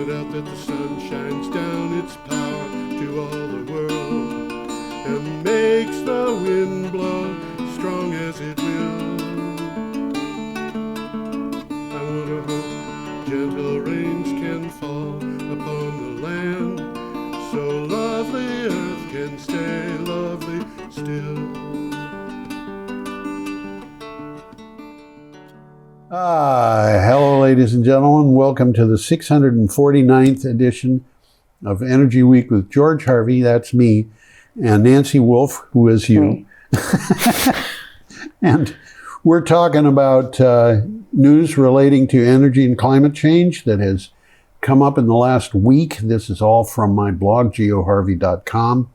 it out that the sun shines down its power to all the world and makes the wind blow strong as it will. I wonder how gentle rains can fall upon the land, so lovely earth can stay lovely still. Hello, ladies and gentlemen. Welcome to the 649th edition of Energy Week with George Harvey, that's me, and Nancy Wolf, who is you. And we're talking about news relating to energy and climate change that has come up in the last week. This is all from my blog, geoharvey.com.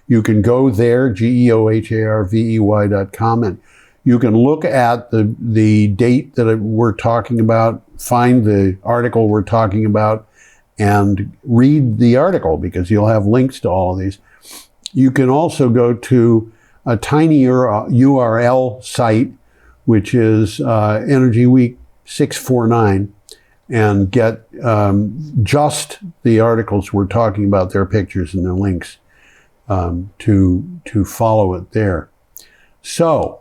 You can go there, geoharvey.com, and you can look at the date that we're talking about, find the article we're talking about, and read the article because you'll have links to all of these. You can also go to a tiny URL site, which is Energy Week 649, and get just the articles we're talking about, their pictures and their links to follow it there. So,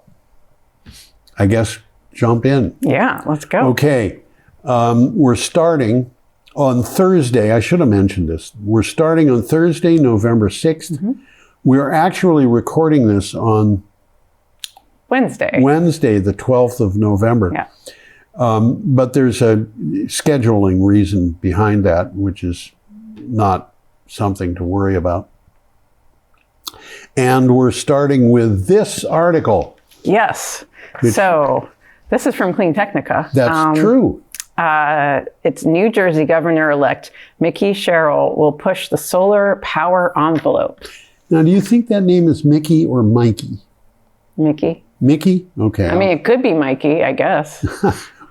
I guess jump in. Yeah, let's go. Okay. We're starting on Thursday. I should have mentioned this. We're starting on Thursday, November 6th. Mm-hmm. We're actually recording this on Wednesday, the 12th of November. Yeah. But there's a scheduling reason behind that, which is not something to worry about. And we're starting with this article. Yes. So this is from Clean Technica. That's true. It's New Jersey Governor-elect Mickey Sherrill will push the solar power envelope. Now, do you think that name is Mickey or Mikey? Mickey. Mickey? Okay. I mean, it could be Mikey, I guess.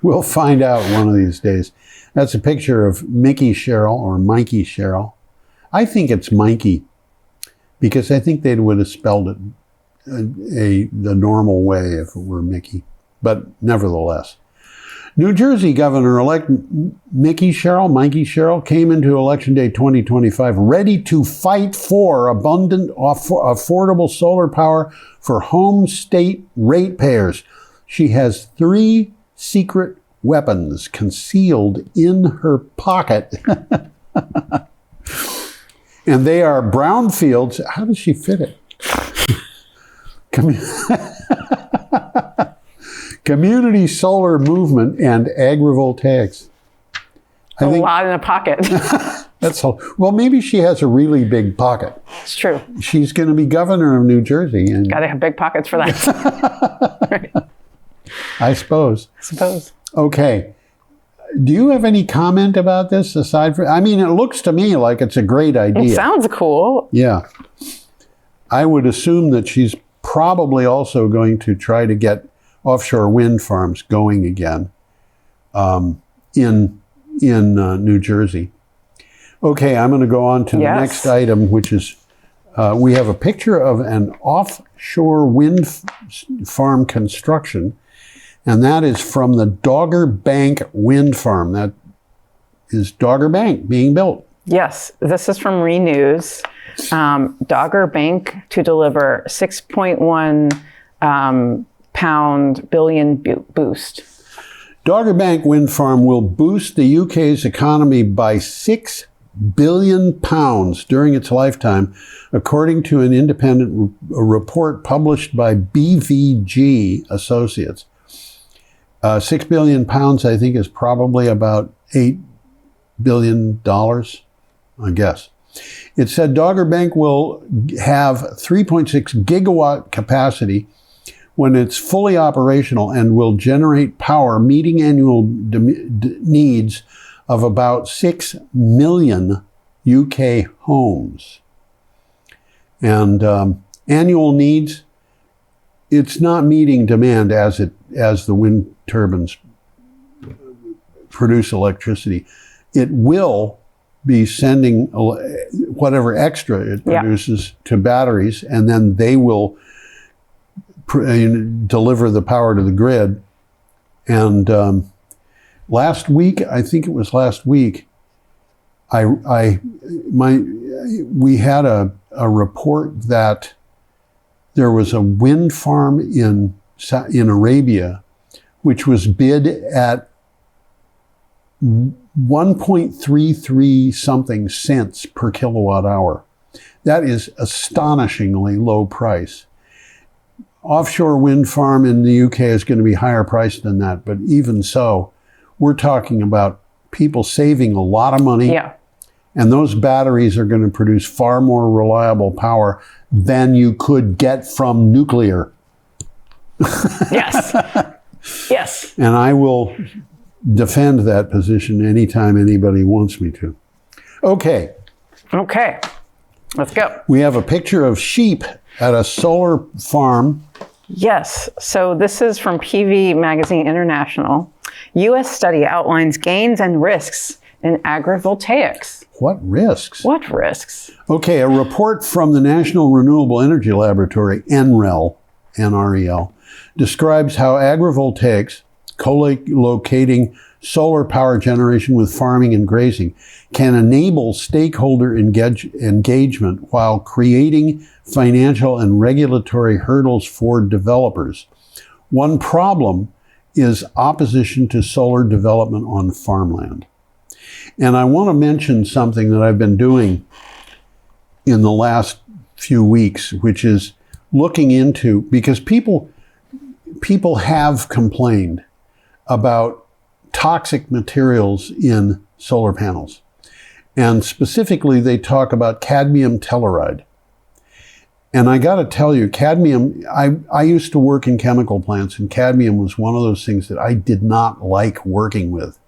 We'll find out one of these days. That's a picture of Mickey Sherrill or Mikey Sherrill. I think it's Mikey because I think they would have spelled it the normal way if it were Mickey, but nevertheless. New Jersey Governor-elect Mikey Sherrill came into Election Day 2025 ready to fight for abundant, affordable solar power for home state ratepayers. She has 3 secret weapons concealed in her pocket. And they are brownfields. How does she fit it? Community solar movement and agrivoltaics. A lot in a pocket. That's all. Well, maybe she has a really big pocket. It's true. She's going to be governor of New Jersey, and got to have big pockets for that. I suppose. Okay. Do you have any comment about this aside from? I mean, it looks to me like it's a great idea. It sounds cool. Yeah. I would assume that she's probably also going to try to get offshore wind farms going again in New Jersey. Okay, I'm going to go on to the next item, which is we have a picture of an offshore wind farm construction, and that is from the Dogger Bank wind farm. That is Dogger Bank being built. Yes, this is from Renews. Dogger Bank to deliver 6.1 pound billion boost. Dogger Bank wind farm will boost the UK's economy by £6 billion during its lifetime, according to an independent report published by BVG Associates. £6 billion, I think, is probably about $8 billion, I guess. It said Dogger Bank will have 3.6 gigawatt capacity when it's fully operational and will generate power meeting annual needs of about 6 million UK homes. And annual needs, it's not meeting demand as the wind turbines produce electricity. It will be sending whatever extra it produces to batteries, and then they will deliver the power to the grid. And last week, we had a report that there was a wind farm in Arabia which was bid at 1.33 something cents per kilowatt hour. That is astonishingly low price. Offshore wind farm in the UK is going to be higher priced than that, but even so, we're talking about people saving a lot of money. Yeah. And those batteries are going to produce far more reliable power than you could get from nuclear. Yes. Yes. And I will defend that position anytime anybody wants me to. Okay. Okay. Let's go. We have a picture of sheep at a solar farm. Yes. So this is from PV Magazine International. U.S. study outlines gains and risks in agrivoltaics. What risks? What risks? Okay, a report from the National Renewable Energy Laboratory, NREL, NREL, describes how agrivoltaics, co-locating solar power generation with farming and grazing, can enable stakeholder engagement while creating financial and regulatory hurdles for developers. One problem is opposition to solar development on farmland. And I want to mention something that I've been doing in the last few weeks, which is looking into, because people have complained about toxic materials in solar panels. And specifically, they talk about cadmium telluride. And I got to tell you, cadmium, I used to work in chemical plants, and cadmium was one of those things that I did not like working with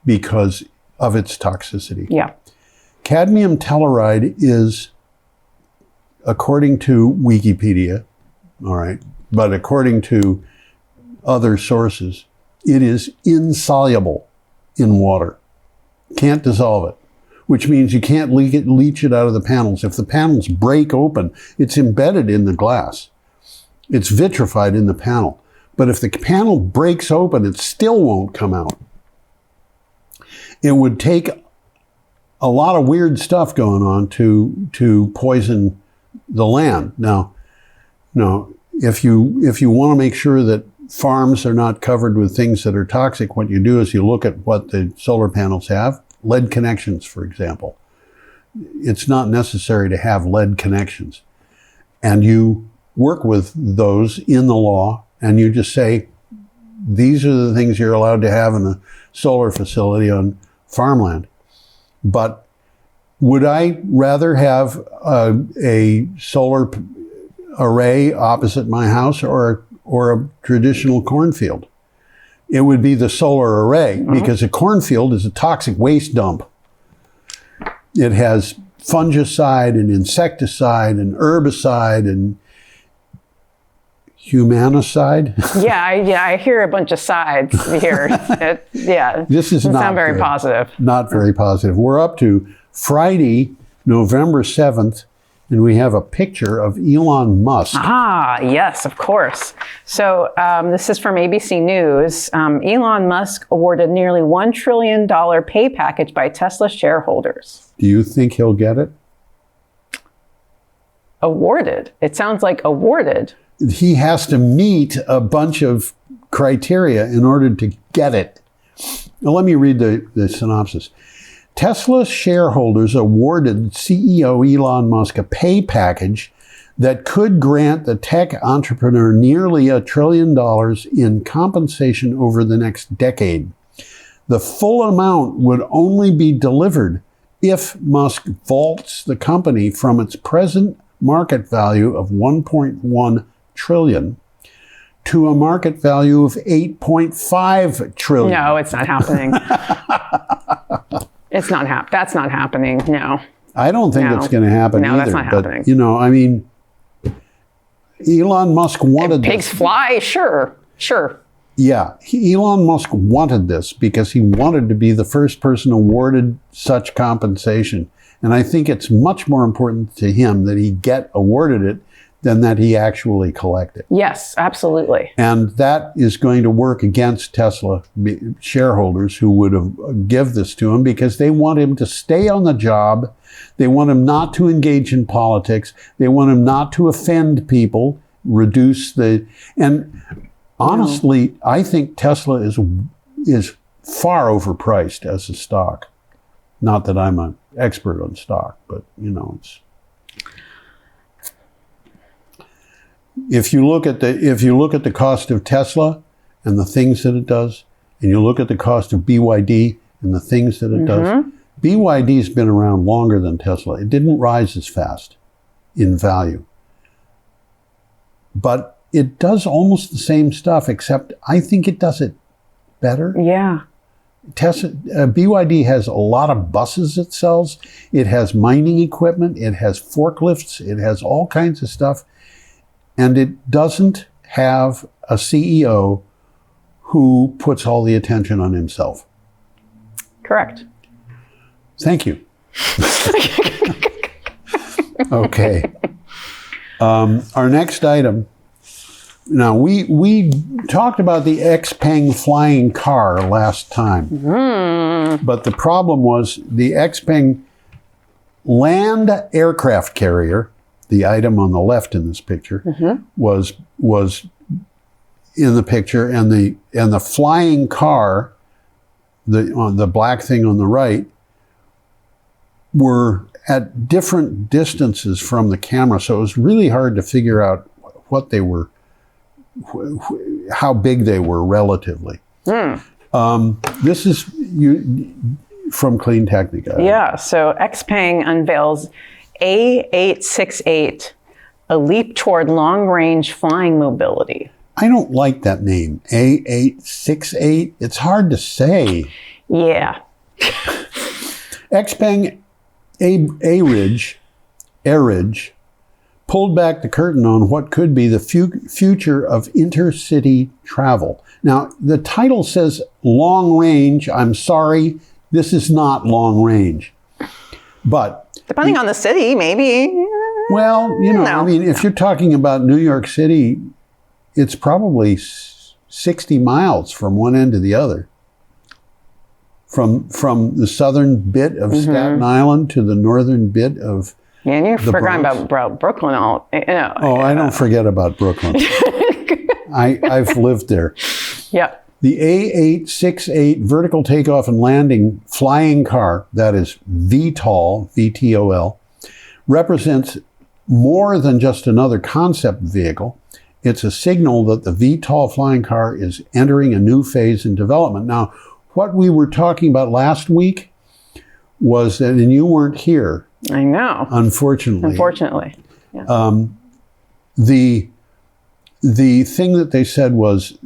because of its toxicity. Yeah. Cadmium telluride is, according to Wikipedia, all right, but according to other sources, it is insoluble in water. Can't dissolve it, which means you can't leach it out of the panels. If the panels break open, it's embedded in the glass. It's vitrified in the panel. But if the panel breaks open, it still won't come out. It would take a lot of weird stuff going on to poison the land. Now, if you want to make sure that farms are not covered with things that are toxic, what you do is you look at what the solar panels have. Lead connections, for example. It's not necessary to have lead connections. And you work with those in the law, and you just say, these are the things you're allowed to have in a solar facility on farmland. But would I rather have a solar array opposite my house or a traditional cornfield? It would be the solar array, because a cornfield is a toxic waste dump. It has fungicide and insecticide and herbicide and humanicide. Yeah, I hear a bunch of sides here. This is not very good. positive. Not very positive. We're up to Friday, November 7th, and we have a picture of Elon Musk. Ah, yes, of course. So this is from ABC News. Elon Musk awarded nearly $1 trillion pay package by Tesla shareholders. Do you think he'll get it? Awarded? It sounds like awarded. He has to meet a bunch of criteria in order to get it. Now, let me read the synopsis. Tesla shareholders awarded CEO Elon Musk a pay package that could grant the tech entrepreneur nearly $1 trillion in compensation over the next decade. The full amount would only be delivered if Musk vaults the company from its present market value of $1.1 trillion to a market value of $8.5 trillion. No, it's not happening. It's not that's not happening. No. I don't think it's going to happen either. No, that's not happening. But, I mean, Elon Musk wanted this. Pigs fly? Sure. Yeah, Elon Musk wanted this because he wanted to be the first person awarded such compensation. And I think it's much more important to him that he get awarded it than that he actually collected. Yes, absolutely. And that is going to work against Tesla shareholders who would have give this to him because they want him to stay on the job. They want him not to engage in politics. They want him not to offend people, and honestly, I think Tesla is far overpriced as a stock. Not that I'm an expert on stock, but it's. If you look at the cost of Tesla and the things that it does, and you look at the cost of BYD and the things that it does, BYD's been around longer than Tesla. It didn't rise as fast in value, but it does almost the same stuff, except I think it does it better. Yeah. BYD has a lot of buses it sells. It has mining equipment. It has forklifts. It has all kinds of stuff. And it doesn't have a CEO who puts all the attention on himself. Correct. Thank you. Okay. Our next item. Now, we talked about the XPENG flying car last time. But the problem was the XPENG land aircraft carrier, the item on the left in this picture, was in the picture, and the flying car, the black thing on the right, were at different distances from the camera, so it was really hard to figure out what they were, how big they were relatively. This is from Clean Technica. Yeah, so XPENG unveils A868, a leap toward long-range flying mobility. I don't like that name, A868. It's hard to say. Yeah. XPENG ARIDGE pulled back the curtain on what could be the future of intercity travel. Now, the title says long range. I'm sorry, this is not long range. But depending on the city, maybe. Well, if you're talking about New York City, it's probably 60 miles from one end to the other. From the southern bit of Staten Island to the northern bit of and you're forgetting about Brooklyn. I don't forget about Brooklyn. I've lived there. Yep. The A868 vertical takeoff and landing flying car, that is VTOL, VTOL, represents more than just another concept vehicle. It's a signal that the VTOL flying car is entering a new phase in development. Now, what we were talking about last week was that, and you weren't here. I know. Unfortunately. Yeah. The thing that they said was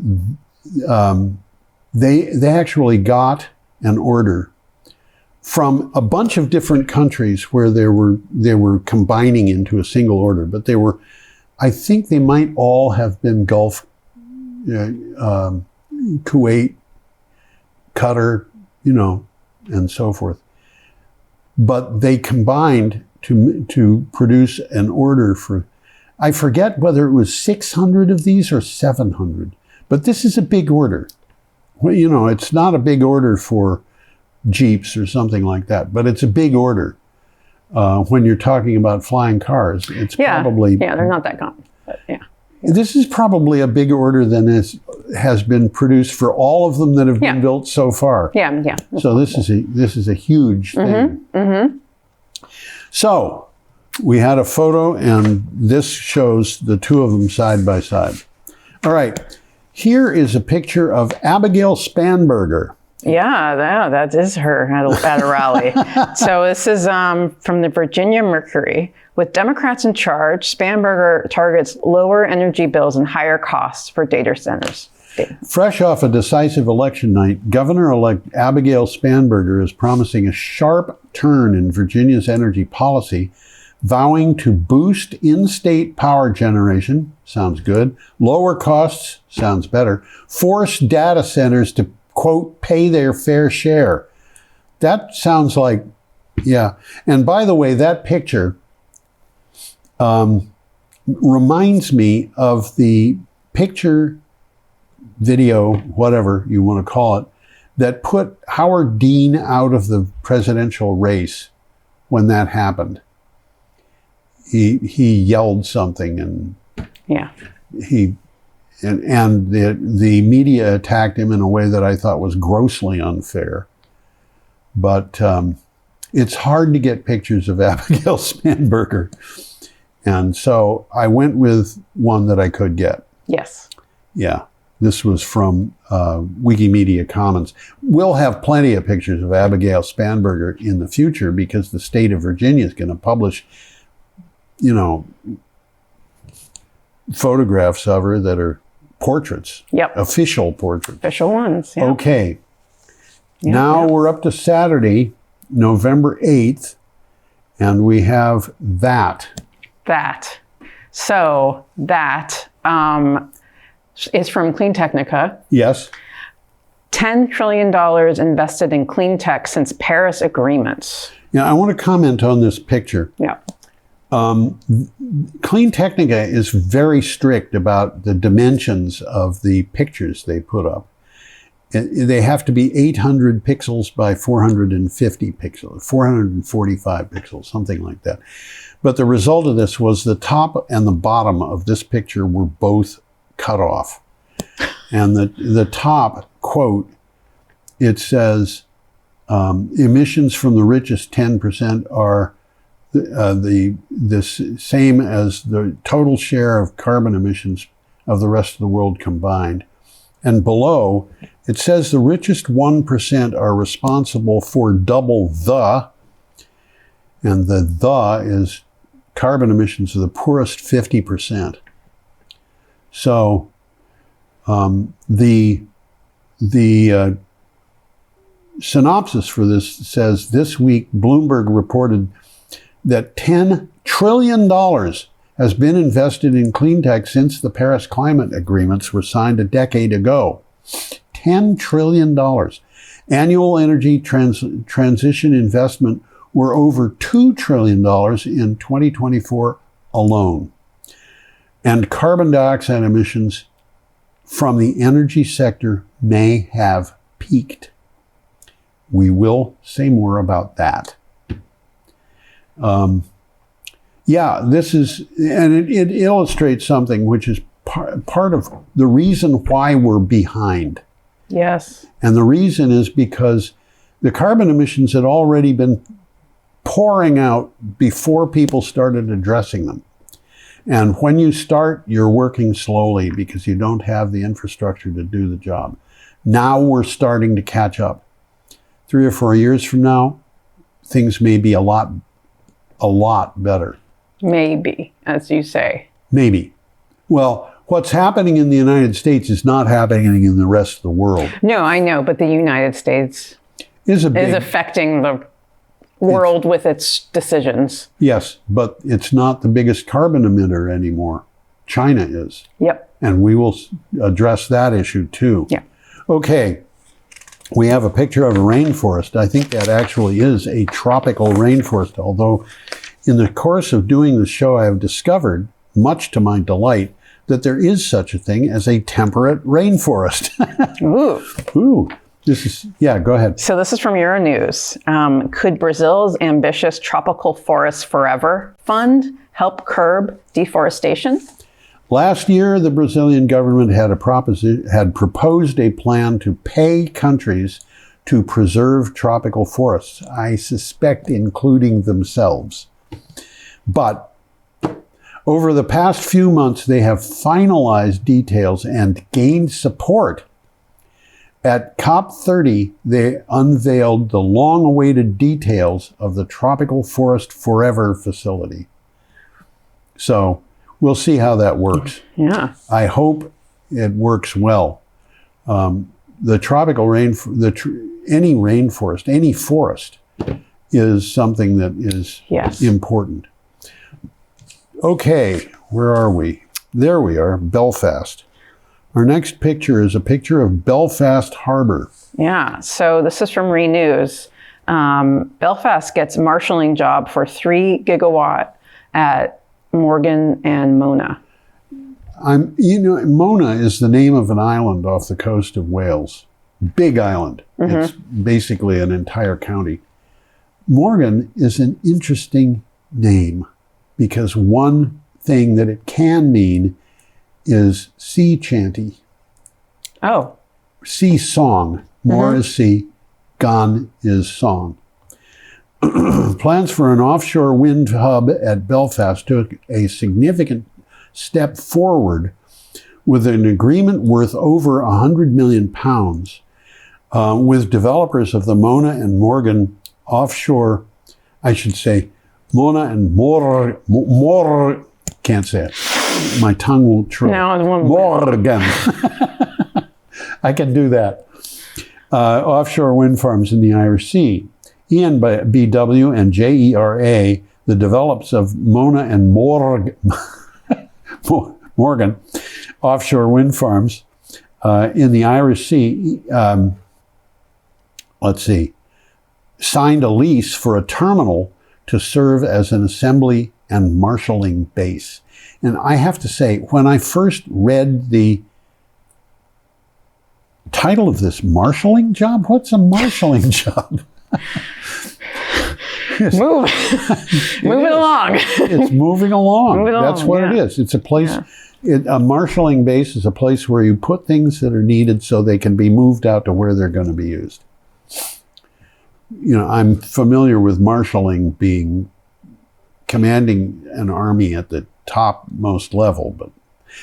they actually got an order from a bunch of different countries where they were combining into a single order, but I think they might all have been Gulf, Kuwait, Qatar, and so forth. But they combined to produce an order for, I forget whether it was 600 of these or 700. But this is a big order. Well, it's not a big order for Jeeps or something like that, but it's a big order. When you're talking about flying cars, it's probably... Yeah, they're not that common, but yeah. This is probably a bigger order than has been produced for all of them that have been built so far. Yeah. So this is a huge thing. So we had a photo, and this shows the two of them side by side. All right, here is a picture of Abigail Spanberger. Yeah, that is her at a rally. So this is from the Virginia Mercury. With Democrats in charge, Spanberger targets lower energy bills and higher costs for data centers. Fresh off a decisive election night, Governor-elect Abigail Spanberger is promising a sharp turn in Virginia's energy policy, vowing to boost in-state power generation, sounds good, lower costs, sounds better, force data centers to, quote, pay their fair share. That sounds like, yeah. And by the way, that picture, reminds me of the picture, video, whatever you want to call it, that put Howard Dean out of the presidential race when that happened. He yelled something and Yeah. and the media attacked him in a way that I thought was grossly unfair. But it's hard to get pictures of Abigail Spanberger. And so I went with one that I could get. Yes. Yeah. This was from Wikimedia Commons. We'll have plenty of pictures of Abigail Spanberger in the future because the state of Virginia is going to publish, photographs of her that are portraits. Yep. Official portraits. Official ones. Yeah. Okay. Yeah, Now yeah. we're up to Saturday, November 8th, and we have that. So that is from Clean Technica. Yes. $10 trillion invested in clean tech since Paris agreements. Now, I want to comment on this picture. Yeah. Clean Technica is very strict about the dimensions of the pictures they put up. They have to be 800 pixels by 450 pixels, 445 pixels, something like that. But the result of this was the top and the bottom of this picture were both cut off. And the top, quote, it says, emissions from the richest 10% are the same as the total share of carbon emissions of the rest of the world combined. And below, it says the richest 1% are responsible for double the, and the is carbon emissions of the poorest 50%. So the synopsis for this says, this week Bloomberg reported that $10 trillion has been invested in clean tech since the Paris climate agreements were signed a decade ago. $10 trillion. Annual energy transition investment were over $2 trillion in 2024 alone. And carbon dioxide emissions from the energy sector may have peaked. We will say more about that. This is, and it illustrates something which is part of the reason why we're behind. Yes. And the reason is because the carbon emissions had already been pouring out before people started addressing them. And when you start, you're working slowly because you don't have the infrastructure to do the job. Now we're starting to catch up. 3 or 4 years from now, things may be a lot better. Maybe, as you say. Maybe. Well, what's happening in the United States is not happening in the rest of the world. No, I know, but the United States is affecting the world with its decisions. Yes, but it's not the biggest carbon emitter anymore. China is. Yep. And we will address that issue too. Yeah. Okay. We have a picture of a rainforest. I think that actually is a tropical rainforest, although in the course of doing the show, I have discovered, much to my delight, that there is such a thing as a temperate rainforest. Ooh. Go ahead. So this is from Euronews. Could Brazil's ambitious Tropical Forests Forever fund help curb deforestation? Last year, the Brazilian government had proposed a plan to pay countries to preserve tropical forests, I suspect including themselves. But over the past few months, they have finalized details and gained support. At COP30, they unveiled the long-awaited details of the Tropical Forest Forever facility. So we'll see how that works. Yeah. I hope it works well. The tropical any rainforest, any forest is something that is important. Okay, where are we? There we are, Belfast. Our next picture is a picture of Belfast Harbor. Yeah, so this is from Renews. Belfast gets marshalling job for 3 gigawatt at Morgan, and Mona? Mona is the name of an island off the coast of Wales. Big island. It's basically an entire county. Morgan is an interesting name because one thing that it can mean is sea chanty. Oh. Sea song. More is sea, gone is song. Plans for an offshore wind hub at Belfast took a significant step forward with an agreement worth over £100 million with developers of the Mona and Morgan offshore, I should say, Mona and can't say it. My tongue won't trip. No, it won't. Morgan. I can do that. Offshore wind farms in the Irish Sea. ENBW and JERA, the developers of Mona and Morgan offshore wind farms in the Irish Sea, signed a lease for a terminal to serve as an assembly and marshalling base. And I have to say, when I first read the title of this marshalling job, what's a marshalling job? Moving along. It's moving along. That's what it is. It's a place, a marshalling base is a place where you put things that are needed so they can be moved out to where they're going to be used. I'm familiar with marshalling being commanding an army at the topmost level. But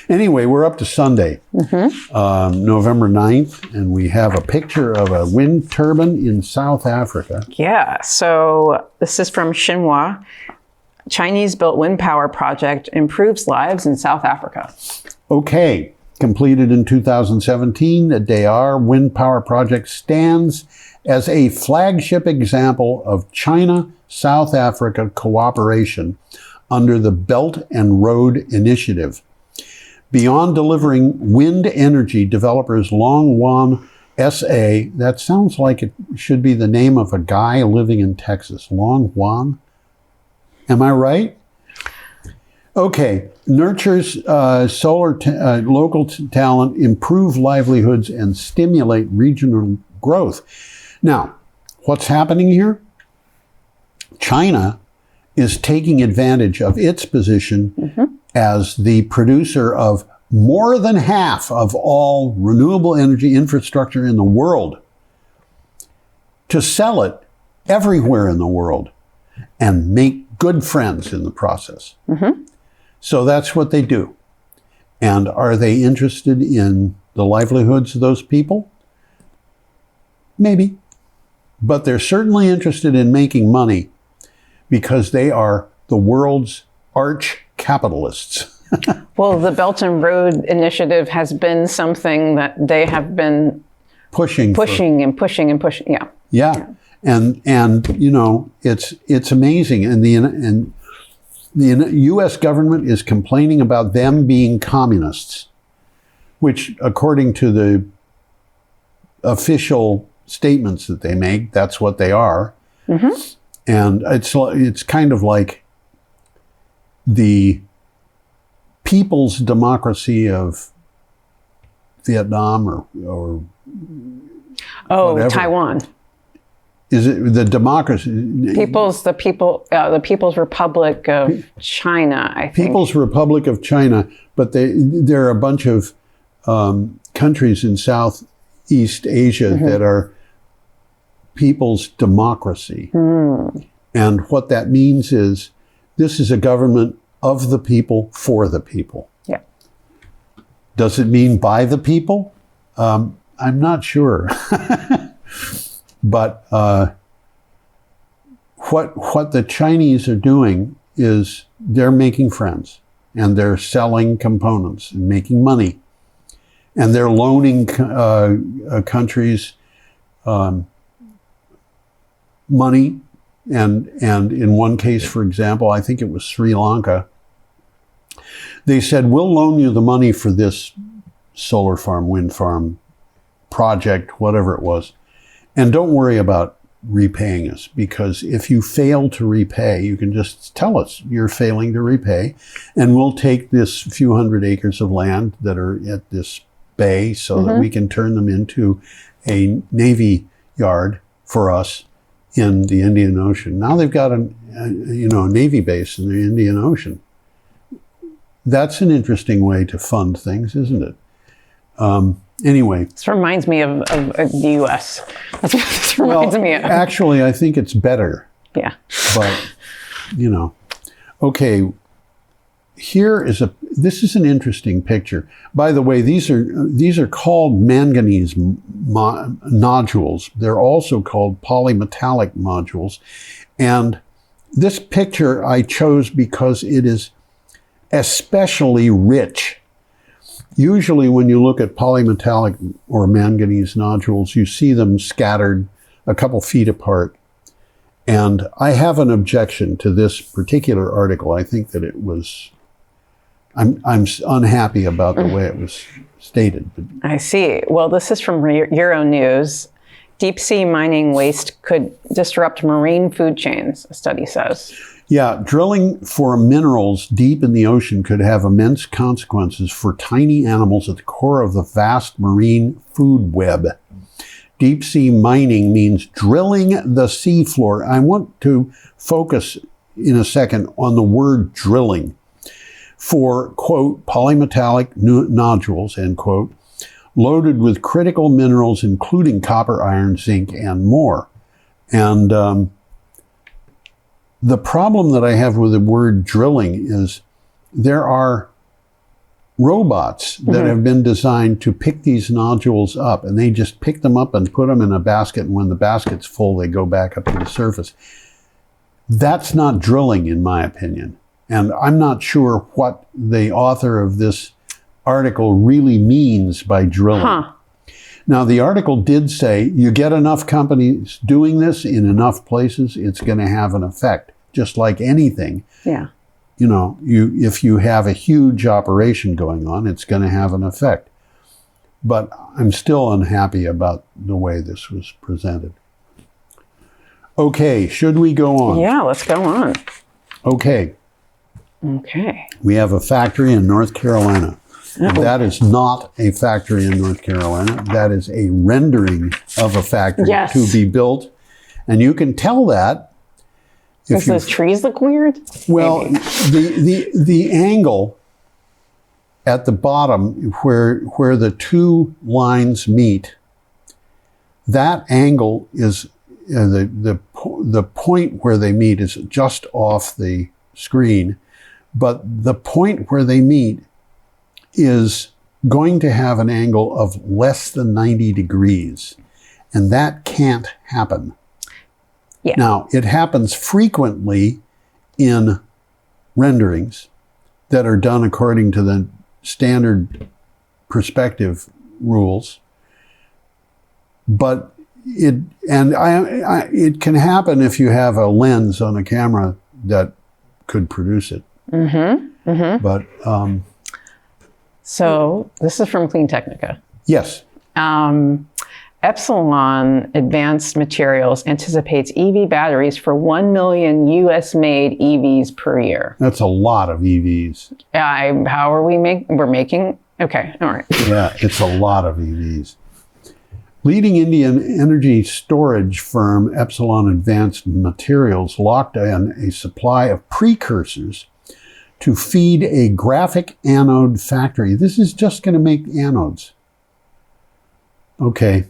anyway, we're up to Sunday, November 9th, and we have a picture of a wind turbine in South Africa. Yeah, so this is from Xinhua. Chinese-built wind power project improves lives in South Africa. Okay, completed in 2017, the Dayar wind power project stands as a flagship example of China-South Africa cooperation under the Belt and Road Initiative. Beyond delivering wind energy, developers Long Wan SA, that sounds like it should be the name of a guy living in Texas. Long Wan? Am I right? Okay, nurtures local talent, improve livelihoods, and stimulate regional growth. Now, what's happening here? China is taking advantage of its position as the producer of more than half of all renewable energy infrastructure in the world to sell it everywhere in the world and make good friends in the process. So that's what they do. And are they interested in the livelihoods of those people? Maybe. But they're certainly interested in making money because they are the world's arch capitalists. Well, the Belt and Road Initiative has been something that they have been pushing. Yeah. And it's amazing. And the U.S. government is complaining about them being communists, which, according to the official statements that they make, that's what they are. And it's kind of like the People's Democracy of Vietnam or whatever. Taiwan. Is it the democracy? The People's Republic of China, I think. People's Republic of China, but there are a bunch of countries in Southeast Asia that are People's Democracy. And what that means is this is a government of the people, for the people. Yeah. Does it mean by the people? I'm not sure. But what the Chinese are doing is they're making friends and they're selling components and making money. And they're loaning countries money. And in one case, for example, I think it was Sri Lanka, they said, we'll loan you the money for this solar farm, wind farm project, whatever it was. And don't worry about repaying us, because if you fail to repay, you can just tell us you're failing to repay, and we'll take this few hundred acres of land that are at this bay so that we can turn them into a Navy yard for us in the Indian Ocean. Now they've got a Navy base in the Indian Ocean. That's an interesting way to fund things, isn't it? Anyway. This reminds me of the U.S. That's what this reminds me of. Actually, I think it's better. Yeah. But, okay. This is an interesting picture. By the way, these are called manganese nodules. They're also called polymetallic nodules. And this picture I chose because it is especially rich. Usually when you look at polymetallic or manganese nodules, you see them scattered a couple feet apart. And I have an objection to this particular article. I think that I'm unhappy about the way it was stated. I see. Well, this is from Euronews. Deep sea mining waste could disrupt marine food chains, a study says. Yeah, drilling for minerals deep in the ocean could have immense consequences for tiny animals at the core of the vast marine food web. Deep sea mining means drilling the seafloor. I want to focus in a second on the word drilling for, quote, polymetallic nodules, end quote, loaded with critical minerals including copper, iron, zinc, and more. And the problem that I have with the word drilling is there are robots that have been designed to pick these nodules up, and they just pick them up and put them in a basket, and when the basket's full, they go back up to the surface. That's not drilling, in my opinion. And I'm not sure what the author of this article really means by drilling. Now, the article did say you get enough companies doing this in enough places, it's going to have an effect, just like anything. Yeah. If you have a huge operation going on, it's going to have an effect. But I'm still unhappy about the way this was presented. Okay, should we go on? Yeah, let's go on. Okay. We have a factory in North Carolina. That is not a factory in North Carolina. That is a rendering of a factory to be built. And you can tell that. Does those trees look weird? Well, the angle at the bottom where the two lines meet, that angle is the point where they meet is just off the screen. But the point where they meet is going to have an angle of less than 90 degrees. And that can't happen. Yeah. Now, it happens frequently in renderings that are done according to the standard perspective rules. But it can happen if you have a lens on a camera that could produce it. But so this is from Clean Technica. Yes. Epsilon Advanced Materials anticipates EV batteries for 1 million US-made EVs per year. That's a lot of EVs. How are we we're making? Okay, all right. Yeah, it's a lot of EVs. Leading Indian energy storage firm Epsilon Advanced Materials locked in a supply of precursors to feed a graphic anode factory. This is just going to make anodes. Okay.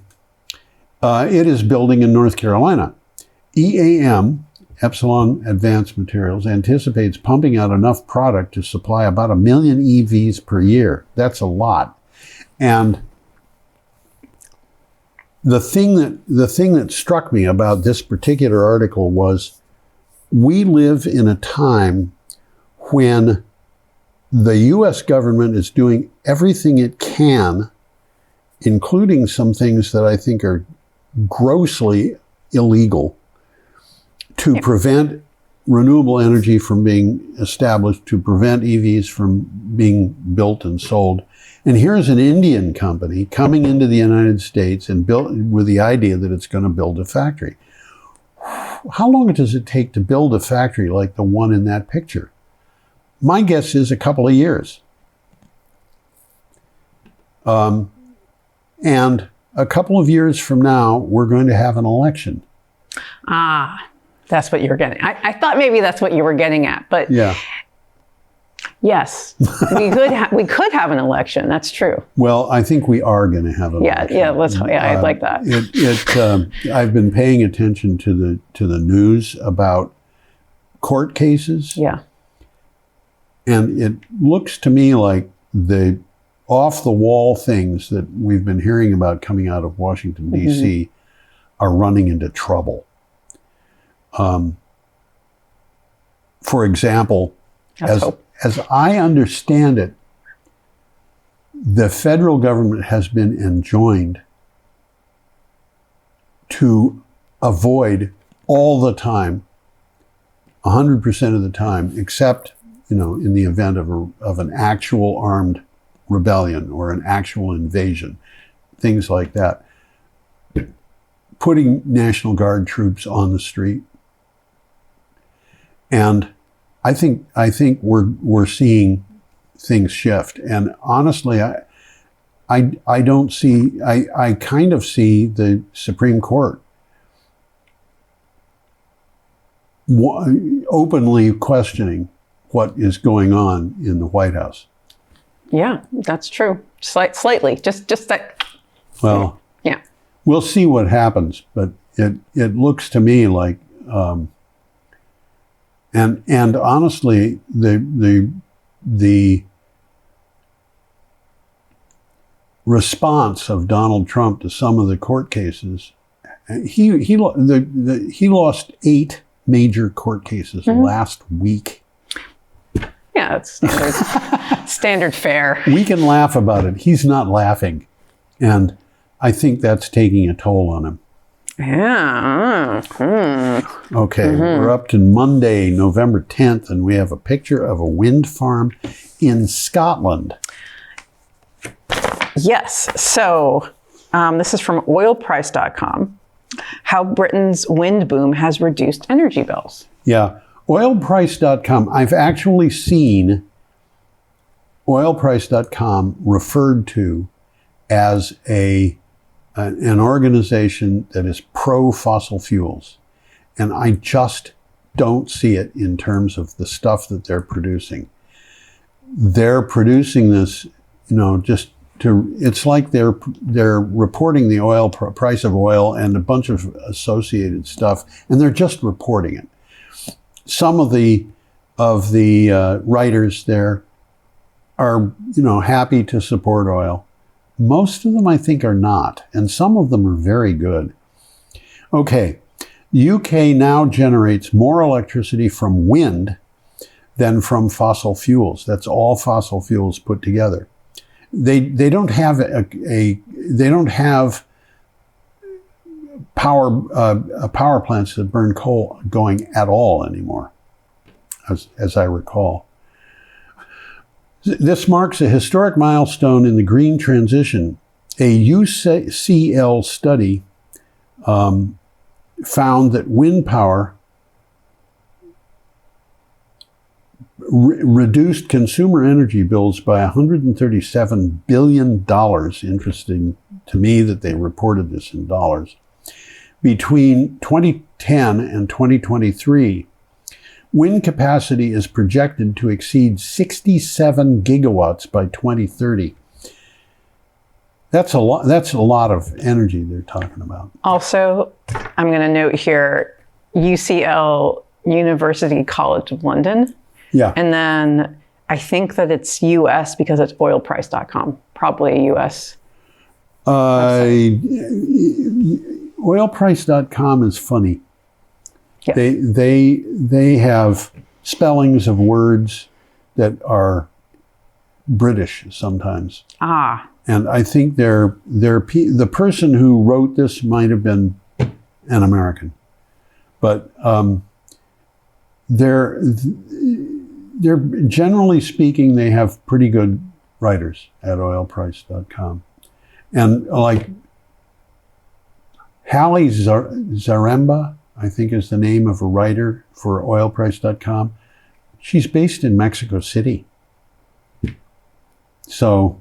It is building in North Carolina. EAM, Epsilon Advanced Materials, anticipates pumping out enough product to supply about 1 million EVs per year. That's a lot. And the thing that struck me about this particular article was we live in a time when the U.S. government is doing everything it can, including some things that I think are grossly illegal, to prevent renewable energy from being established, to prevent EVs from being built and sold. And here's an Indian company coming into the United States and built with the idea that it's going to build a factory. how long does it take to build a factory like the one in that picture? My guess is a couple of years. And a couple of years from now, we're going to have an election. That's what you were getting. I thought maybe that's what you were getting at, but Yeah. yes, we could have an election. That's true. Well, I think we are going to have an election. I'd like that. I've been paying attention to the news about court cases. Yeah. And it looks to me like the off-the-wall things that we've been hearing about coming out of Washington, D.C. are running into trouble. For example, as I understand it, the federal government has been enjoined to avoid all the time, 100% of the time, except, in the event of an actual armed rebellion or an actual invasion, things like that, putting National Guard troops on the street. And I think we're seeing things shift. And honestly, I don't see, I kind of see the Supreme Court openly questioning what is going on in the White House. Yeah, that's true. Slightly, just that. Well, yeah. We'll see what happens, but it looks to me like, and honestly, the response of Donald Trump to some of the court cases, he lost 8 major court cases last week. Yeah, that's standard fare. We can laugh about it. He's not laughing. And I think that's taking a toll on him. Yeah. Okay, we're up to Monday, November 10th, and we have a picture of a wind farm in Scotland. Yes. So this is from oilprice.com. How Britain's wind boom has reduced energy bills. Yeah. Oilprice.com. I've actually seen oilprice.com referred to as an organization that is pro-fossil fuels. And I just don't see it in terms of the stuff that they're producing. They're producing this, it's like they're reporting the oil price of oil and a bunch of associated stuff, and they're just reporting it. Some of the writers there are, happy to support oil. Most of them, I think, are not, and some of them are very good. Okay, UK now generates more electricity from wind than from fossil fuels. That's all fossil fuels put together. They don't have power plants that burn coal going at all anymore, as I recall. This marks a historic milestone in the green transition. A UCL study found that wind power reduced consumer energy bills by $137 billion. Interesting to me that they reported this in dollars. Between 2010 and 2023, wind capacity is projected to exceed 67 gigawatts by 2030. That's a lot of energy they're talking about. Also, I'm going to note here, UCL, University College of London. Yeah. And then I think that it's US because it's oilprice.com, probably a US. Oilprice.com is funny. Yes. They have spellings of words that are British sometimes. And I think the person who wrote this might have been an American, but they're generally speaking, they have pretty good writers at oilprice.com. And like Hallie Zaremba, I think is the name of a writer for oilprice.com. She's based in Mexico City. So,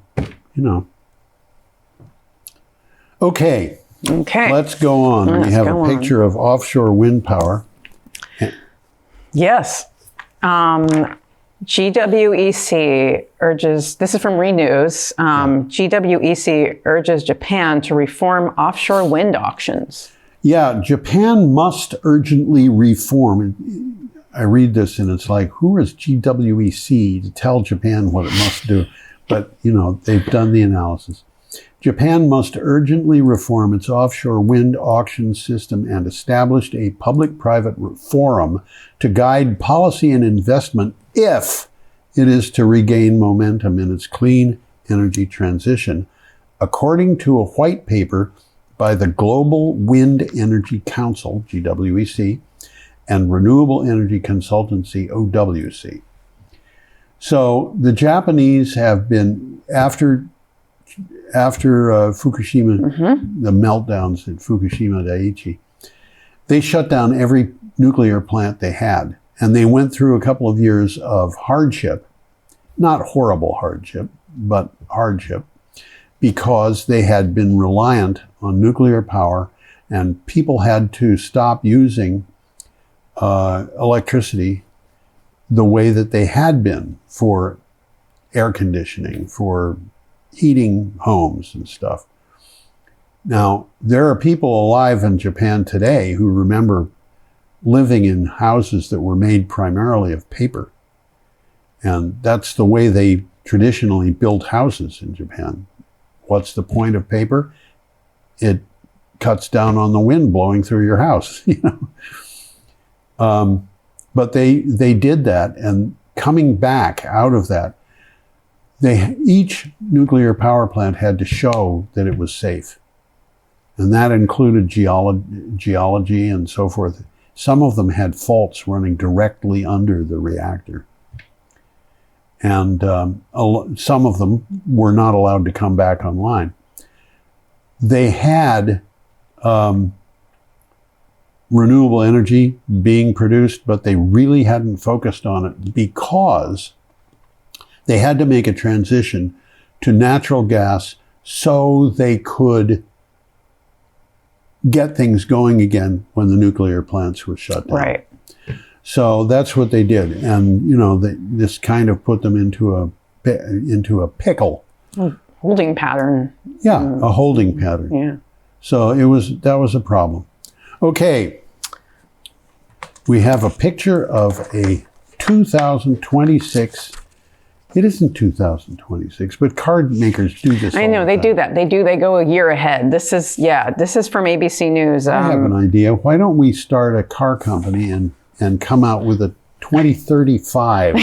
Okay. Let's go on. We have a picture of offshore wind power. Yes. GWEC urges, this is from Renews, GWEC urges Japan to reform offshore wind auctions. Yeah, Japan must urgently reform. I read this and it's like, who is GWEC to tell Japan what it must do? But, they've done the analysis. Japan must urgently reform its offshore wind auction system and establish a public-private forum to guide policy and investment if it is to regain momentum in its clean energy transition, according to a white paper by the Global Wind Energy Council, GWEC, and Renewable Energy Consultancy, OWC. So the Japanese have been, after Fukushima, the meltdowns at Fukushima Daiichi, they shut down every nuclear plant they had. And they went through a couple of years of hardship, not horrible hardship, but hardship, because they had been reliant on nuclear power and people had to stop using electricity the way that they had been for air conditioning, for heating homes and stuff. Now, there are people alive in Japan today who remember living in houses that were made primarily of paper. And that's the way they traditionally built houses in Japan. What's the point of paper? It cuts down on the wind blowing through your house, But they did that, and coming back out of that, each nuclear power plant had to show that it was safe. And that included geology and so forth. Some of them had faults running directly under the reactor. And some of them were not allowed to come back online. They had renewable energy being produced, but they really hadn't focused on it because they had to make a transition to natural gas so they could get things going again when the nuclear plants were shut down. Right. So that's what they did. And, this kind of put them into a pickle. Holding pattern. Yeah, a holding pattern. Yeah. So that was a problem. Okay. We have a picture of a 2026. It isn't 2026, but card makers do this. I know, they do that. They go a year ahead. This is from ABC News. I have an idea. Why don't we start a car company and come out with a 2035?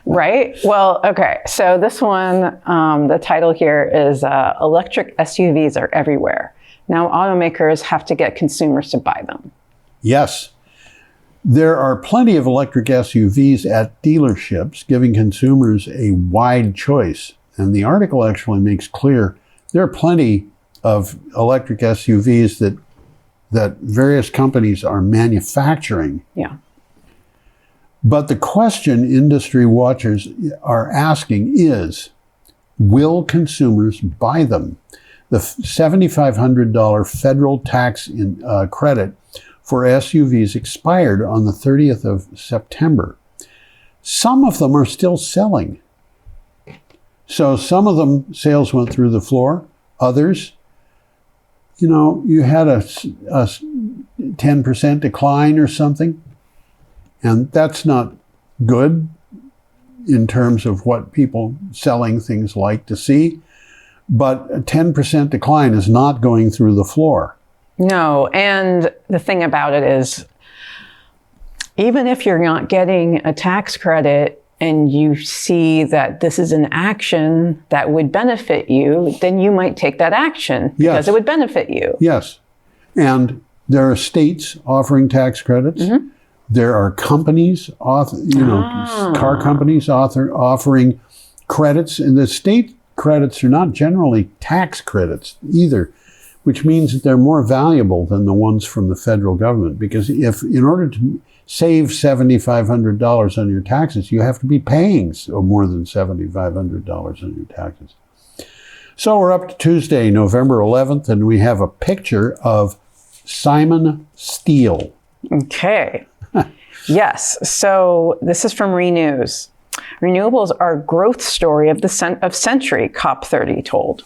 Right? Well, okay. So this one, the title here is Electric SUVs Are Everywhere. Now automakers have to get consumers to buy them. Yes. There are plenty of electric SUVs at dealerships, giving consumers a wide choice. And the article actually makes clear there are plenty of electric SUVs that various companies are manufacturing. Yeah. But the question industry watchers are asking is, will consumers buy them? The $7,500 federal tax credit for SUVs expired on the 30th of September. Some of them are still selling. So some of them, sales went through the floor. Others, you had a 10% decline or something. And that's not good in terms of what people selling things like to see. But a 10% decline is not going through the floor. No, and the thing about it is, even if you're not getting a tax credit and you see that this is an action that would benefit you, then you might take that action because it would benefit you. Yes. And there are states offering tax credits. Mm-hmm. There are companies, car companies offering credits. And the state credits are not generally tax credits either. which means that they're more valuable than the ones from the federal government. Because if, in order to save $7,500 on your taxes, you have to be paying more than $7,500 on your taxes. So we're up to Tuesday, November 11th, and we have a picture of Simon Steele. Okay. Yes. So this is from Renews. Renewables are growth story of century, COP30 told.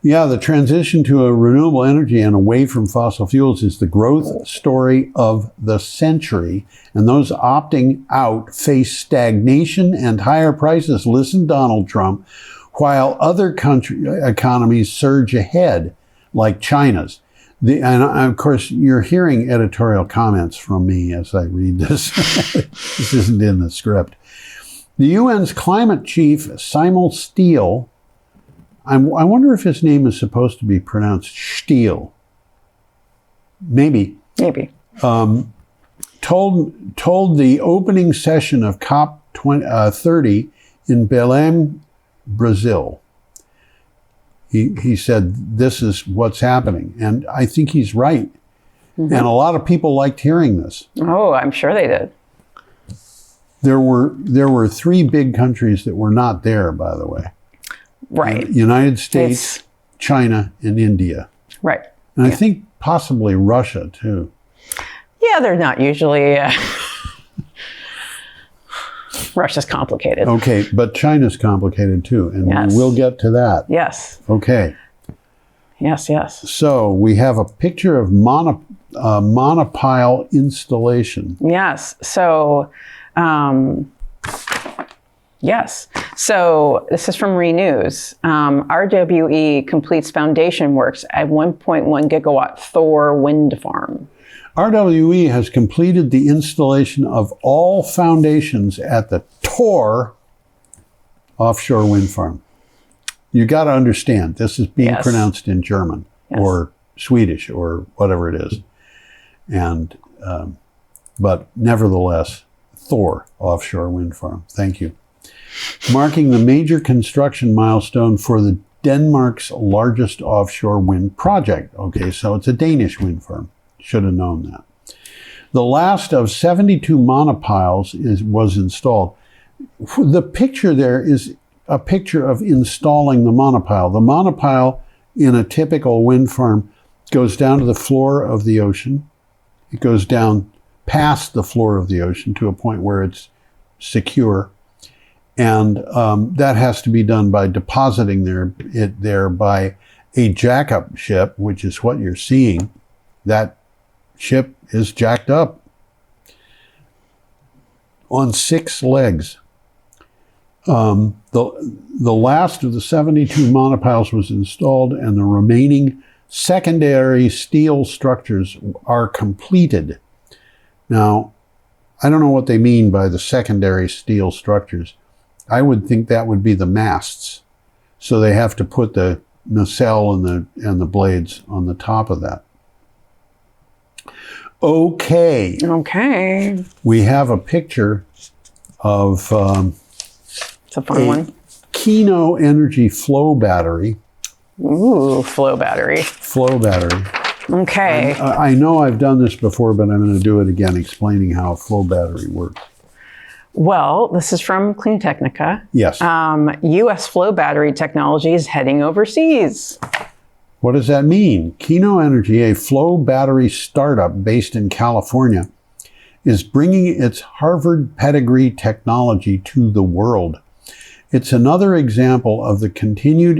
Yeah, the transition to a renewable energy and away from fossil fuels is the growth story of the century. And those opting out face stagnation and higher prices. Listen, Donald Trump, while other country economies surge ahead, like China's. And of course, you're hearing editorial comments from me as I read this. This isn't in the script. The UN's climate chief, Simon Steele, I wonder if his name is supposed to be pronounced Steele. Maybe. Told the opening session of COP30 in Belém, Brazil. He said, this is what's happening. And I think he's right. Mm-hmm. And a lot of people liked hearing this. Oh, I'm sure they did. There were three big countries that were not there, by the way. Right. United States, China, and India. Right. And I think possibly Russia, too. Yeah, they're not usually... Russia's complicated. Okay, but China's complicated, too. And yes. We'll get to that. Yes. Okay. Yes. So we have a picture of monopile installation. Yes. So... Yes. So this is from Renews. RWE completes foundation works at 1.1 gigawatt Thor wind farm. RWE has completed the installation of all foundations at the Thor offshore wind farm. You got to understand, this is being pronounced in German or Swedish or whatever it is. And, but nevertheless, Thor offshore wind farm. Thank you. Marking the major construction milestone for the Denmark's largest offshore wind project. Okay, so it's a Danish wind farm. Should have known that. The last of 72 monopiles was installed. The picture there is a picture of installing the monopile. The monopile in a typical wind farm goes down to the floor of the ocean. It goes down past the floor of the ocean to a point where it's secure. And that has to be done by depositing it there by a jack-up ship, which is what you're seeing. That ship is jacked up on 6 legs. The last of the 72 monopiles was installed, and the remaining secondary steel structures are completed. Now, I don't know what they mean by the secondary steel structures. I would think that would be the masts. So they have to put the nacelle and the blades on the top of that. Okay. We have a picture of it's a fun one. Kino Energy flow battery. Ooh, flow battery. Okay. I know I've done this before, but I'm going to do it again, explaining how a flow battery works. Well, this is from Clean Technica. Yes. U.S. flow battery technology is heading overseas. What does that mean? Kino Energy, a flow battery startup based in California, is bringing its Harvard pedigree technology to the world. It's another example of the continued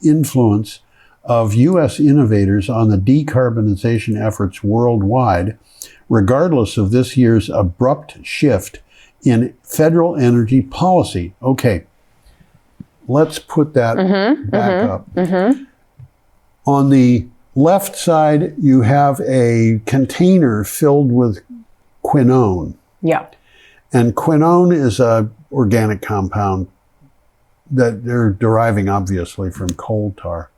influence of U.S. innovators on the decarbonization efforts worldwide, regardless of this year's abrupt shift in federal energy policy. Okay, let's put that back up. On the left side, you have a container filled with quinone. Yeah. And quinone is an organic compound that they're deriving, obviously, from coal tar.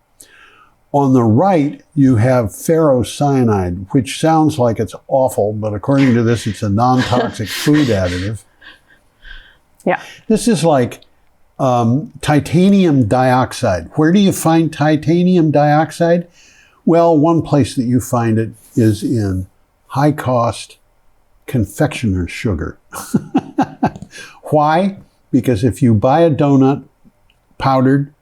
On the right, you have ferrocyanide, which sounds like it's awful, but according to this, it's a non-toxic food additive. Yeah. This is like titanium dioxide. Where do you find titanium dioxide? Well, one place that you find it is in high-cost confectioner's sugar. Why? Because if you buy a donut powdered,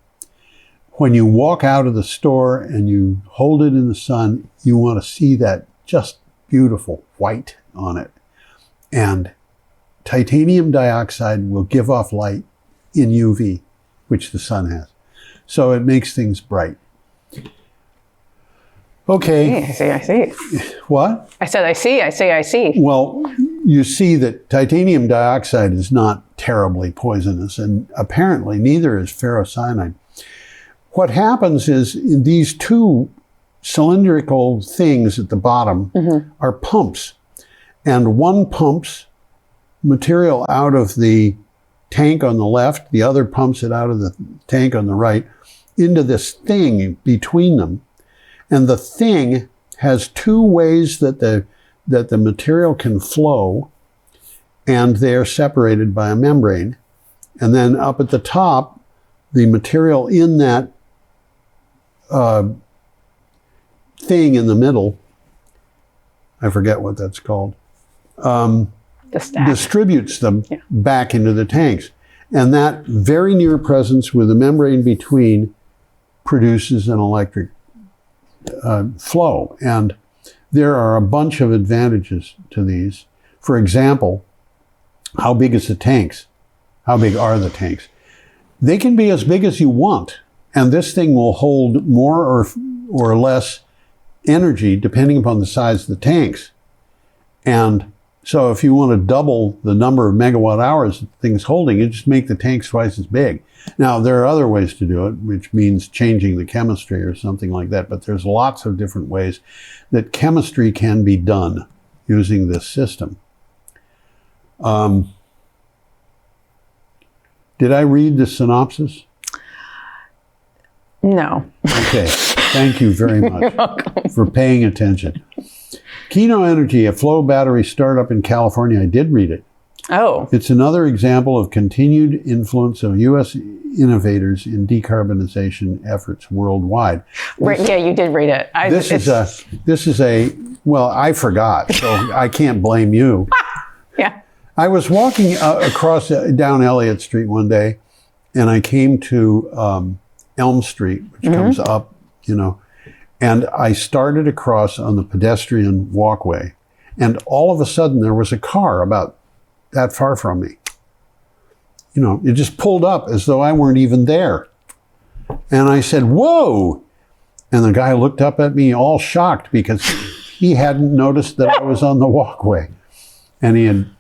when you walk out of the store and you hold it in the sun, you want to see that just beautiful white on it. And titanium dioxide will give off light in UV, which the sun has. So it makes things bright. Okay. I see. What? I said, I see. Well, you see that titanium dioxide is not terribly poisonous, and apparently neither is ferrocyanide. What happens is in these two cylindrical things at the bottom are pumps, and one pumps material out of the tank on the left, the other pumps it out of the tank on the right into this thing between them. And the thing has two ways that the material can flow, and they're separated by a membrane. And then up at the top, the material in that thing in the middle, I forget what that's called, distributes them back into the tanks. And that very near presence with the membrane between produces an electric flow. And there are a bunch of advantages to these. For example, how big is the tanks? How big are the tanks? They can be as big as you want, and this thing will hold more or less energy depending upon the size of the tanks. And so if you want to double the number of megawatt hours the thing's holding, you just make the tanks twice as big. Now, there are other ways to do it, which means changing the chemistry or something like that, but there's lots of different ways that chemistry can be done using this system. Did I read the synopsis? No. Okay. Thank you very much for paying attention. Keno Energy, a flow battery startup in California. I did read it. Oh. It's another example of continued influence of U.S. innovators in decarbonization efforts worldwide. Right. Yeah, you did read it. This is a, well, I forgot, so I can't blame you. Yeah. I was walking across down Elliott Street one day, and I came to Elm Street, which comes up, and I started across on the pedestrian walkway, and all of a sudden there was a car about that far from me. It just pulled up as though I weren't even there. And I said, whoa! And the guy looked up at me all shocked because he hadn't noticed that I was on the walkway. And he had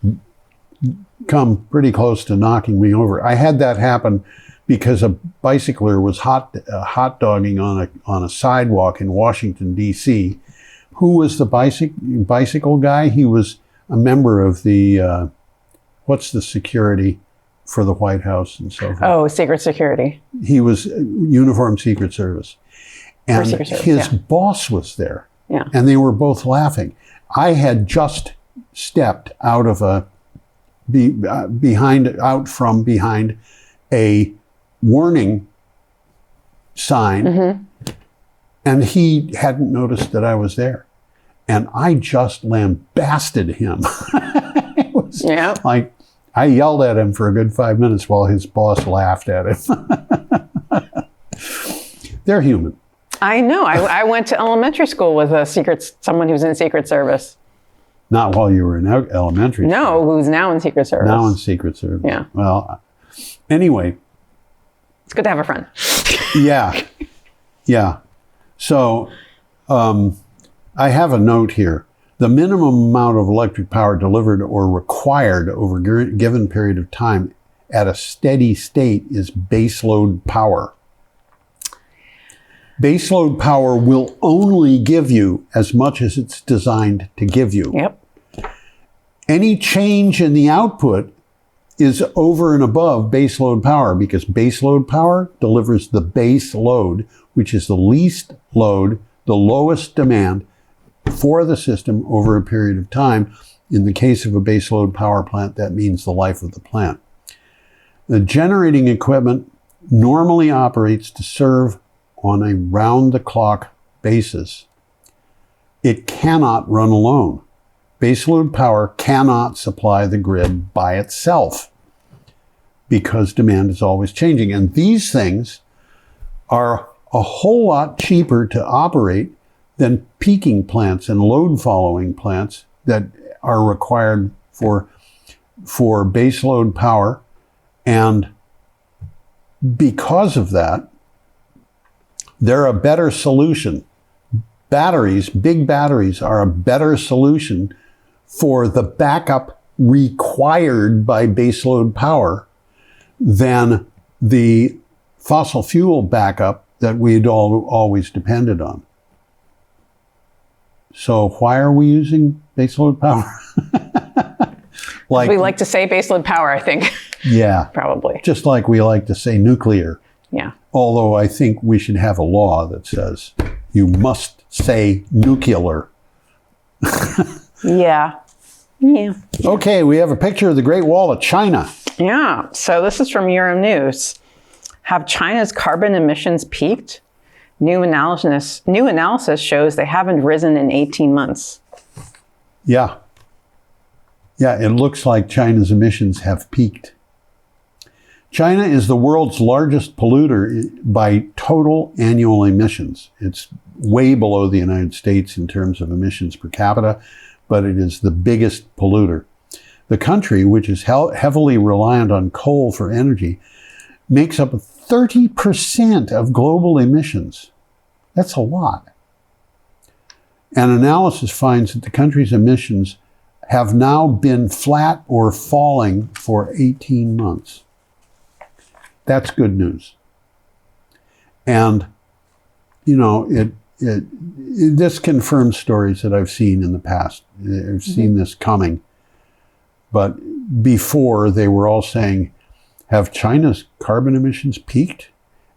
come pretty close to knocking me over. I had that happen because a bicycler was hot dogging on a sidewalk in Washington, D.C. Who was the bicycle guy? He was a member of the, what's the security for the White House and so forth? Oh, Secret Security. He was Uniformed Secret Service. And Secret Service, his boss was there. Yeah. And they were both laughing. I had just stepped out of out from behind a warning sign, and he hadn't noticed that I was there. And I just lambasted him. It was like, I yelled at him for a good 5 minutes while his boss laughed at him. They're human. I know. I went to elementary school with someone who's in Secret Service. Not while you were in elementary school. No, who's now in Secret Service. Now in Secret Service. Yeah. Well, anyway. It's good to have a friend. Yeah. So I have a note here. The minimum amount of electric power delivered or required over a given period of time at a steady state is baseload power. Baseload power will only give you as much as it's designed to give you. Yep. Any change in the output is over and above baseload power, because baseload power delivers the base load, which is the least load, the lowest demand for the system over a period of time. In the case of a baseload power plant, that means the life of the plant. The generating equipment normally operates to serve on a round-the-clock basis, it cannot run alone. Baseload power cannot supply the grid by itself because demand is always changing. And these things are a whole lot cheaper to operate than peaking plants and load following plants that are required for baseload power. And because of that, they're a better solution. Batteries, big batteries, are a better solution for the backup required by baseload power than the fossil fuel backup that we'd always depended on. So why are we using baseload power? We like to say baseload power, I think. Yeah. Probably. Just like we like to say nuclear. Yeah. Although I think we should have a law that says you must say nuclear. Yeah. Yeah. Okay, we have a picture of the Great Wall of China. Yeah. So this is from Euronews. Have China's carbon emissions peaked? New analysis shows they haven't risen in 18 months. Yeah. Yeah, it looks like China's emissions have peaked. China is the world's largest polluter by total annual emissions. It's way below the United States in terms of emissions per capita, but it is the biggest polluter. The country, which is heavily reliant on coal for energy, makes up 30% of global emissions. That's a lot. An analysis finds that the country's emissions have now been flat or falling for 18 months. That's good news. And, you know, this confirms stories that I've seen in the past. I've seen this coming. But before, they were all saying, have China's carbon emissions peaked?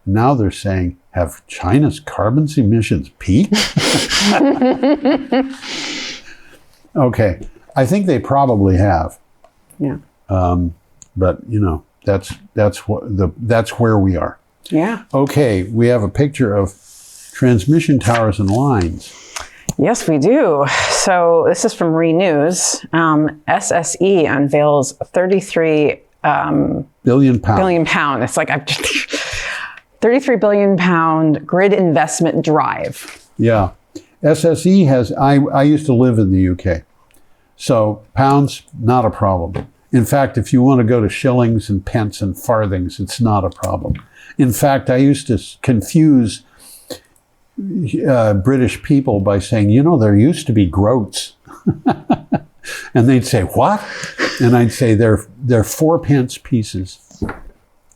Now they're saying, have China's carbon emissions peaked? Okay, I think they probably have. Yeah. But you know, that's where we are. Yeah. Okay, we have a picture of transmission towers and lines. Yes, we do. So this is from Renews. SSE unveils 33 billion pound. billion pound. It's like 33 billion pound grid investment drive. Yeah. SSE has, I used to live in the UK. So pounds, not a problem. In fact, if you want to go to shillings and pence and farthings, it's not a problem. In fact, I used to confuse British people by saying, you know, there used to be groats. And they'd say, what? And I'd say, they're 4p pieces.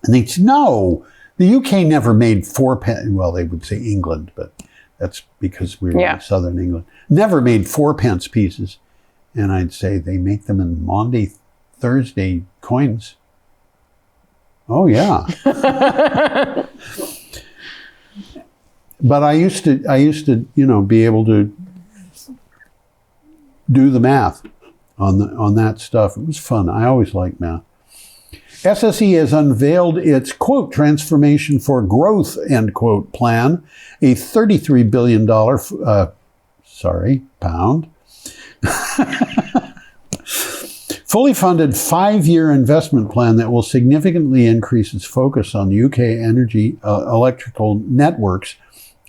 And they'd say, no, the UK never made 4p. Well, they would say England, but that's because we were in southern England. Never made 4p pieces. And I'd say, they make them in Maundy Thursday coins. Oh, yeah. But I used to, you know, be able to do the math on that stuff. It was fun. I always liked math. SSE has unveiled its, quote, transformation for growth, end quote, plan, a $33 billion, pound, fully funded 5-year investment plan that will significantly increase its focus on UK energy electrical networks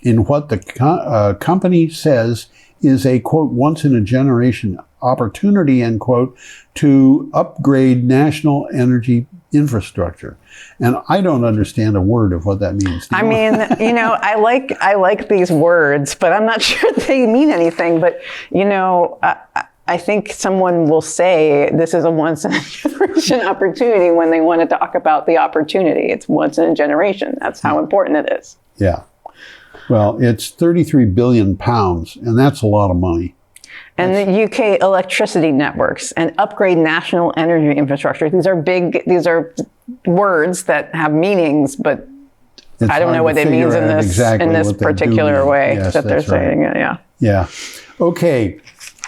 in what the company says is a, quote, once-in-a-generation opportunity, end quote, to upgrade national energy infrastructure. And I don't understand a word of what that means. I mean, you know, I like these words, but I'm not sure they mean anything. But, you know, I think someone will say this is a once-in-a-generation opportunity when they want to talk about the opportunity. It's once in a generation. That's how important it is. Yeah. Well, it's 33 billion pounds, and that's a lot of money. And the UK electricity networks and upgrade national energy infrastructure. These are words that have meanings, but I don't know what it means in this particular way that they're saying it. Yeah. Yeah. Okay.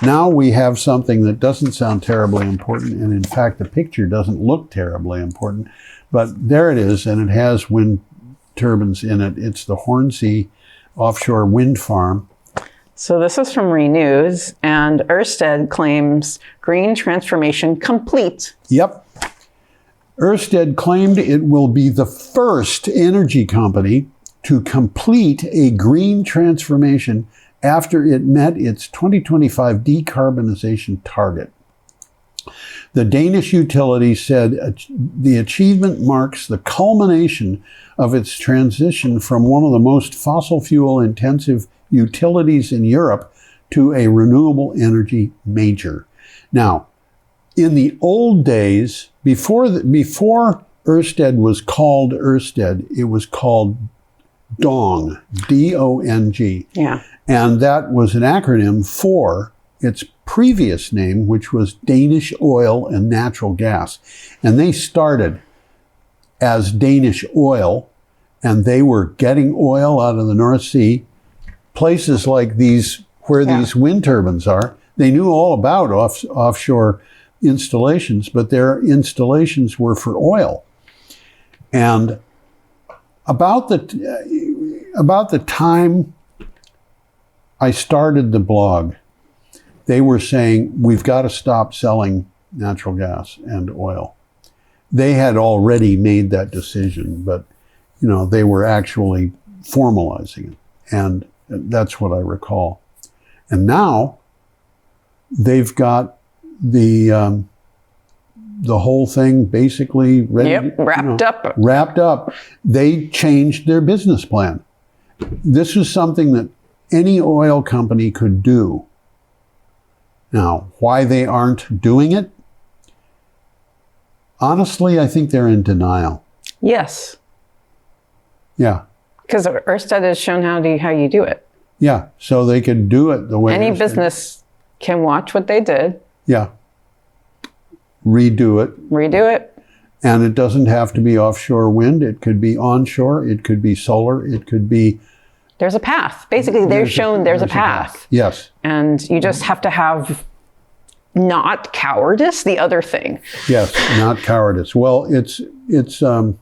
Now we have something that doesn't sound terribly important, and in fact, the picture doesn't look terribly important, but there it is, and it has wind turbines in it. It's the Hornsea offshore wind farm. So this is from Renews, and Ørsted claims green transformation complete. Yep. Ørsted claimed it will be the first energy company to complete a green transformation after it met its 2025 decarbonization target. The Danish utility said the achievement marks the culmination of its transition from one of the most fossil fuel intensive utilities in Europe to a renewable energy major. Now, in the old days, before Ørsted was called Ørsted, it was called DONG, D-O-N-G. Yeah. And that was an acronym for its previous name, which was Danish Oil and Natural Gas. And they started as Danish Oil, and they were getting oil out of the North Sea. Places like these, where these wind turbines are, they knew all about offshore installations, but their installations were for oil. And about the time I started the blog, they were saying, we've got to stop selling natural gas and oil. They had already made that decision, but they were actually formalizing it. And that's what I recall. And now they've got the whole thing basically ready. Yep, wrapped up. They changed their business plan. This is something that any oil company could do. Now, why they aren't doing it? Honestly, I think they're in denial. Yes. Yeah. Because Ørsted has shown how you do it. Yeah, so they could do it the way any Ørsted. Business can watch what they did. Yeah. Redo it. And it doesn't have to be offshore wind. It could be onshore. It could be solar. It could be... There's a path. Basically, they've shown there's a path. Yes. And you just have to have not cowardice, the other thing. Yes, not cowardice. Well, it's a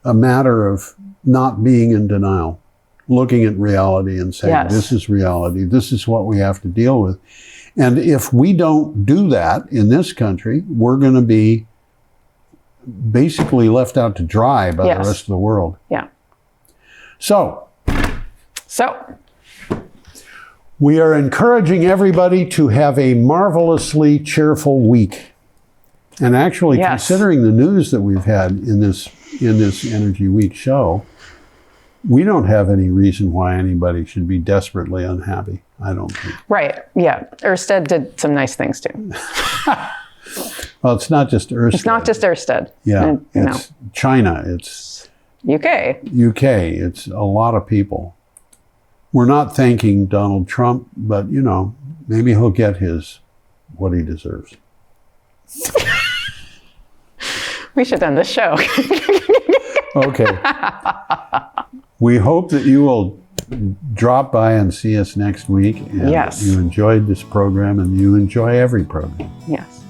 matter of not being in denial, looking at reality and saying, this is reality. This is what we have to deal with. And if we don't do that in this country, we're going to be basically left out to dry by the rest of the world. Yeah. So, we are encouraging everybody to have a marvelously cheerful week. And actually, considering the news that we've had in this Energy Week show, we don't have any reason why anybody should be desperately unhappy, I don't think. Right, yeah. Ørsted did some nice things too. Well, it's not just Ørsted. It's not just Ørsted. Yeah, it's China, it's UK. It's a lot of people. We're not thanking Donald Trump, but maybe he'll get what he deserves. We should end this show. Okay. We hope that you will drop by and see us next week. And you enjoyed this program, and you enjoy every program. Yes.